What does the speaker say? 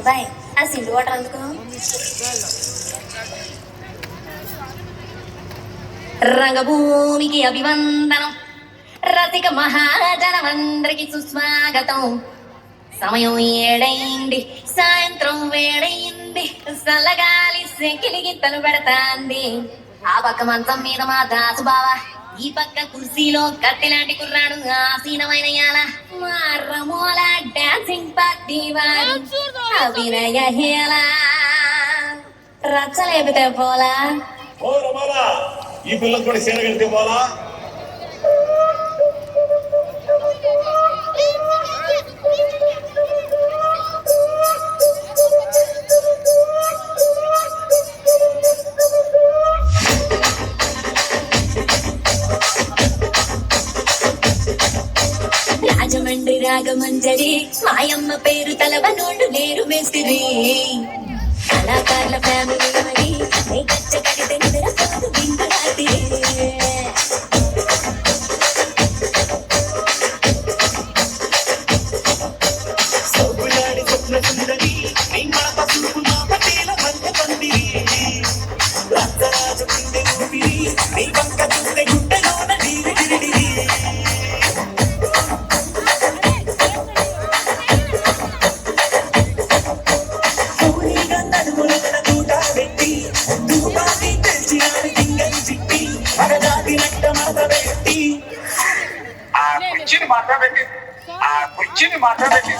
అబ్బాయి ఆ సింధు వాటర్ అందుకో. రంగభూమికి అభివందనం, రసిక మహాజనమందరికి సుస్వాగతం. సమయం ఏడైంది, సాయంత్రం వేడైంది, చల్లగాలి సెకిలికి తను పెడతాంది. ఆ పక్క మంచం మీద మా దాసు బావ, ఈ పక్క కుర్సీలో కత్తిలాంటి కుర్రాడు ఆసీనమైన యాల. మా రమోల డాన్సింగ్ పార్టీ వారు అభినయ హేళ. రచ్చలేపితే పోలా ఈ పిల్లలు కూడా సీనగలితే పోలా. రాజమండ్రి రాగమంజరి మాయమ్మ పేరు తలవనోళ్ళు లేరు మేస్తిరి. కళాకారుల ఫ్యామిలీ మరి కచ్చ కడితే నిద్రపోదు బిందులాటి. కుర్చీని మాట్లాడండి.